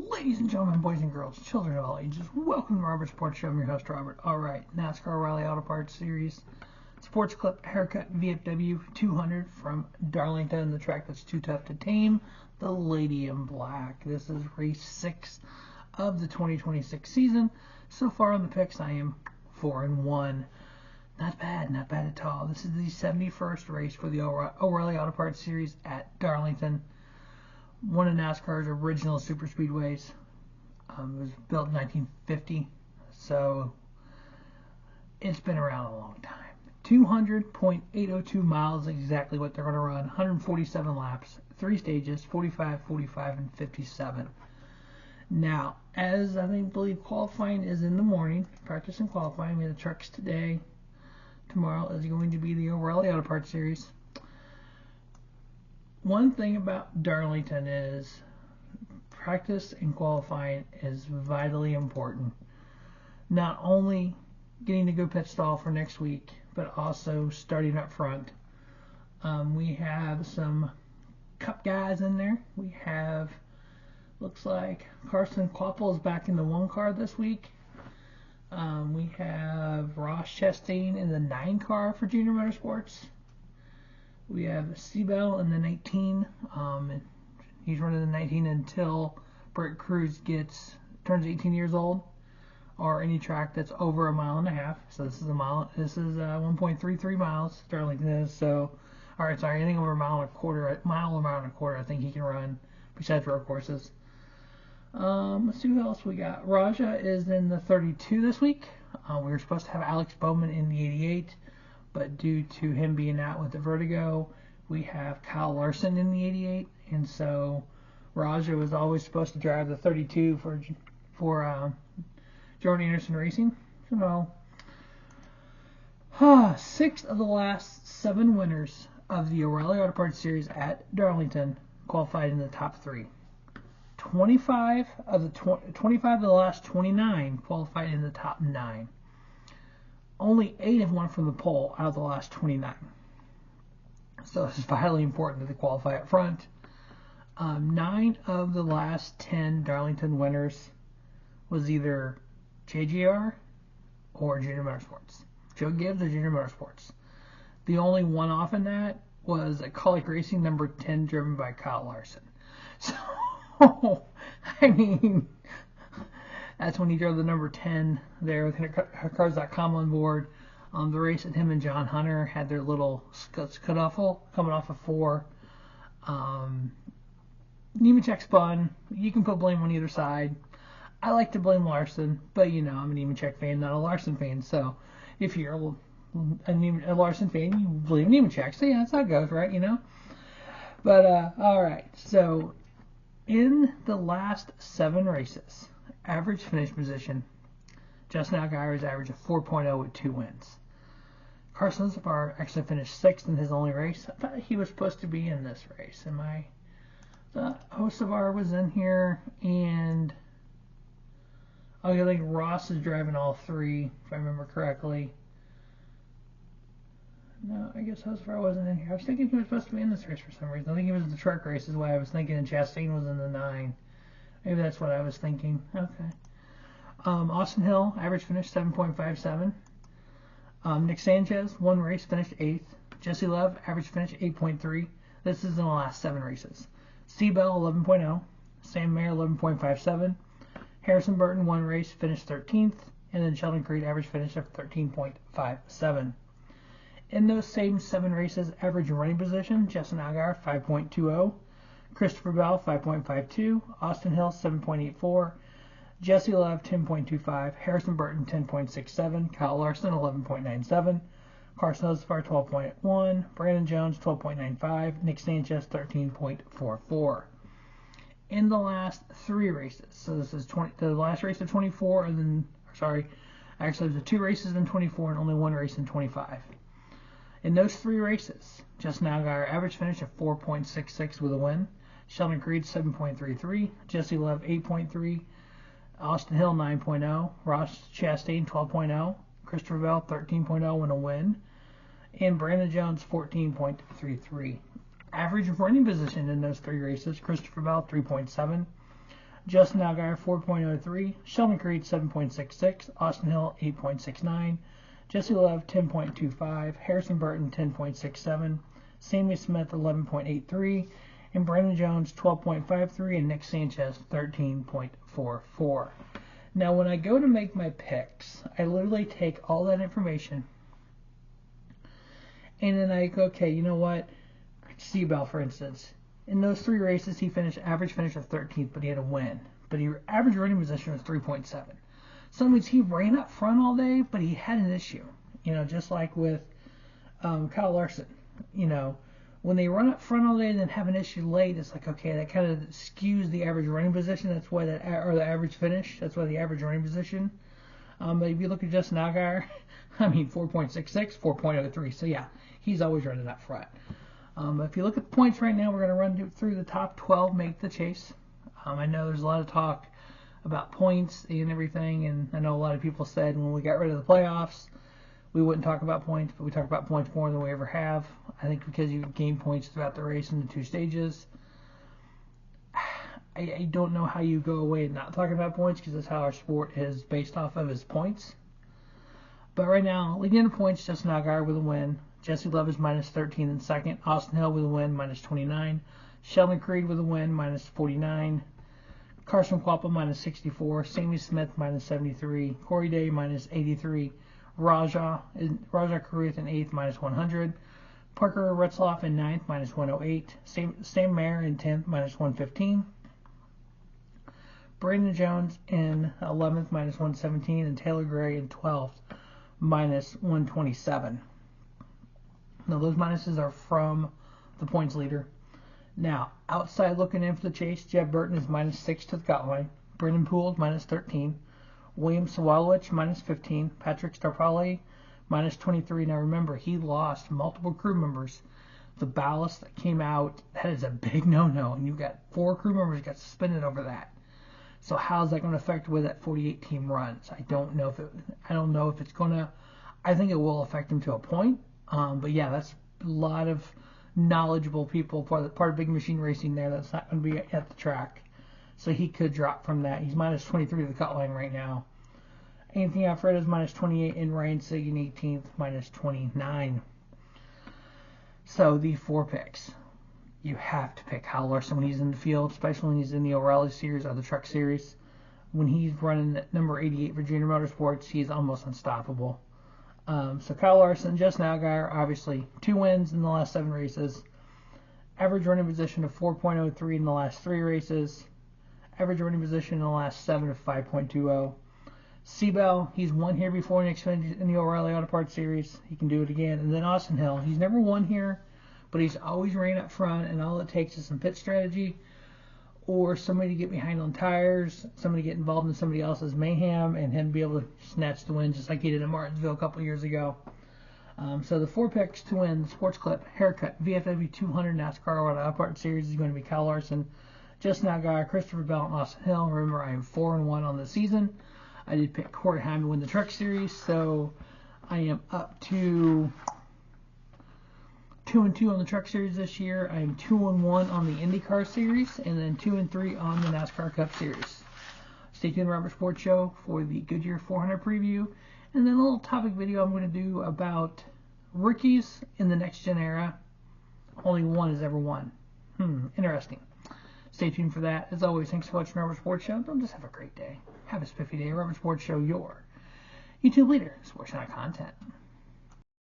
Ladies and gentlemen, boys and girls, children of all ages, welcome to Robert's Sports Show. I'm your host, Robert. Alright, NASCAR Rally Auto Parts Series, Sports Clip Haircut VFW 200 from Darlington, the track that's too tough to tame, the Lady in Black. This is race 6 of the 2026 season. So far on the picks, I am 4-1. Not bad at all. This is the 71st race for the O'Reilly Auto Parts Series at Darlington. One of NASCAR's original super speedways. It was built in 1950, so it's been around a long time. 200.802 miles, exactly what they're going to run. 147 laps, 3 stages, 45, 45, and 57. Now, as I believe qualifying is in the morning, practice and qualifying, we have the trucks today. Tomorrow is going to be the O'Reilly Auto Parts Series. One thing about Darlington is practice and qualifying is vitally important. Not only getting to go pit stall for next week, but also starting up front. We have some Cup guys in there. We have, looks like Carson Quapple is back in the 1 car this week. We have Ross Chastain in the 9 car for Junior Motorsports. We have Seabell in the 19. He's running the 19 until Brett Cruz turns 18 years old, or any track that's over 1.5 miles. So this is 1.33 miles. Darlington is. So, all right, sorry, anything over 1.25 miles, I think he can run. Besides road courses. Let's see who else we got. Raja is in the 32 this week. We were supposed to have Alex Bowman in the 88. But due to him being out with the vertigo, we have Kyle Larson in the 88, and so Raja was always supposed to drive the 32 for Jordan Anderson Racing. So 6 of the last 7 winners of the O'Reilly Auto Parts Series at Darlington qualified in the top 3. 25 of the last 29 qualified in the top 9. Only 8 have won from the pole out of the last 29. So this is vitally important that they qualify up front. 9 of the last 10 Darlington winners was either JGR or Junior Motorsports. Joe Gibbs or Junior Motorsports. The only one off in that was a Colic Racing number 10 driven by Kyle Larson. So, that's when he drove the number 10 there with Cars.com on board. The race that him and John Hunter had their little cut off coming off of 4. Nemechek spun. You can put blame on either side. I like to blame Larson, but I'm a Nemechek fan, not a Larson fan. So if you're a Larson fan, you blame Nemechek. So yeah, that's how it goes, right? But all right. So in the last 7 races, average finish position, Justin Allgaier's average of 4.0 with 2 wins. Carson Zafar actually finished 6th in his only race. I thought he was supposed to be in this race. The Hocevar was in here, and I think Ross is driving all 3, if I remember correctly. No, I guess Hocevar wasn't in here. I was thinking he was supposed to be in this race for some reason. I think he was in the truck race is why I was thinking, and Chastain was in the 9. Maybe that's what I was thinking. Okay. Austin Hill, average finish 7.57. Nick Sanchez, 1 race, finished 8th. Jesse Love, average finish 8.3. This is in the last 7 races. Seabell, 11.0. Sam Mayer, 11.57. Harrison Burton, 1 race, finished 13th. And then Sheldon Creed, average finish of 13.57. In those same 7 races, average running position, Justin Allgaier, 5.20. Christopher Bell, 5.52. Austin Hill, 7.84. Jesse Love, 10.25. Harrison Burton, 10.67. Kyle Larson, 11.97. Carson Hocevar, 12.1. Brandon Jones, 12.95. Nick Sanchez, 13.44. In the last 3 races, so this is the last race of 24, and then, actually there's 2 races in 24 and only 1 race in 25. In those 3 races, Justin Allgaier average finish of 4.66 with a win. Sheldon Creed 7.33, Jesse Love 8.3, Austin Hill 9.0, Ross Chastain 12.0, Christopher Bell 13.0 and a win, and Brandon Jones 14.33. Average running position in those 3 races, Christopher Bell 3.7, Justin Allgaier 4.03, Sheldon Creed 7.66, Austin Hill 8.69, Jesse Love 10.25, Harrison Burton 10.67, Sammy Smith 11.83, and Brandon Jones 12.53, and Nick Sanchez 13.44. Now when I go to make my picks, I literally take all that information and then I go, okay, you know what? Seabell, for instance. In those 3 races, he finished average finish of 13th, but he had a win. But he average running position was 3.7. So that means he ran up front all day, but he had an issue. You know, just like with Kyle Larson. You know, when they run up front all day and then have an issue late, it's like, okay, that kind of skews the average running position. That's why that, or the average finish. That's why the average running position. But if you look at Justin Allgaier, I mean, 4.66, 4.03. So yeah, he's always running up front. If you look at the points right now, we're going to run through the top 12, make the chase. I know there's a lot of talk about points and everything, and I know a lot of people said when we got rid of the playoffs, we wouldn't talk about points, but we talk about points more than we ever have. I think because you gain points throughout the race in the 2 stages. I don't know how you go away and not talking about points, because that's how our sport is based off of, is points. But right now, leading in points, Justin Allgaier with a win. Jesse Love is minus 13 in second. Austin Hill with a win, minus 29. Sheldon Creed with a win, minus 49. Carson Quappa, minus 64. Sammy Smith, minus 73. Corey Day, minus 83. Raja Caruth in 8th, minus 100. Parker Retzloff in 9th, minus 108. Sam Mayer in 10th, minus 115. Brandon Jones in 11th, minus 117. And Taylor Gray in 12th, minus 127. Now, those minuses are from the points leader. Now, outside looking in for the chase, Jeb Burton is minus 6 to the cut line. Brendan Poole is minus 13. William Sawalowicz, minus 15. Patrick Starpali, minus 23. Now, remember, he lost multiple crew members. The ballast that came out, that is a big no-no. And you've got 4 crew members got suspended over that. So how's that going to affect the way that 48-team runs? I don't know if it's going to. I think it will affect him to a point. But yeah, that's a lot of knowledgeable people, part of Big Machine Racing there, that's not going to be at the track. So he could drop from that. He's minus 23 to the cut line right now. Anthony Alfredo is minus 28, and Ryan Sig in 18th, minus 29. So the 4 picks. You have to pick Kyle Larson when he's in the field, especially when he's in the O'Reilly Series or the Truck Series. When he's running at number 88 for Junior Motorsports, he's almost unstoppable. So Kyle Larson, Justin Allgaier, obviously 2 wins in the last 7 races. Average running position of 4.03 in the last 3 races. Average running position in the last 7 of 5.20. Seabell, he's won here before in the O'Reilly Auto Parts Series. He can do it again. And then Austin Hill, he's never won here, but he's always ran up front, and all it takes is some pit strategy or somebody to get behind on tires, somebody to get involved in somebody else's mayhem, and him be able to snatch the win just like he did in Martinsville a couple years ago. So the 4 picks to win the Sports Clip Haircut VFW 200 NASCAR Auto Parts Series is going to be Kyle Larson, Justin Allgaier, Christopher Bell, and Austin Hill. Remember, I am 4-1 on the season. I did pick Corey Heim to win the Truck Series, so I am up to 2-2 on the Truck Series this year. I am 2-1 on the IndyCar Series, and then 2-3 on the NASCAR Cup Series. Stay tuned to Robert Sports Show for the Goodyear 400 preview, and then a little topic video I'm going to do about rookies in the next gen era. Only one has ever won. Interesting. Stay tuned for that. As always, thanks for watching Robert Sports Show. Don't just have a great day. Have a spiffy day. Robert Sports Show, your YouTube leader, sports channel content.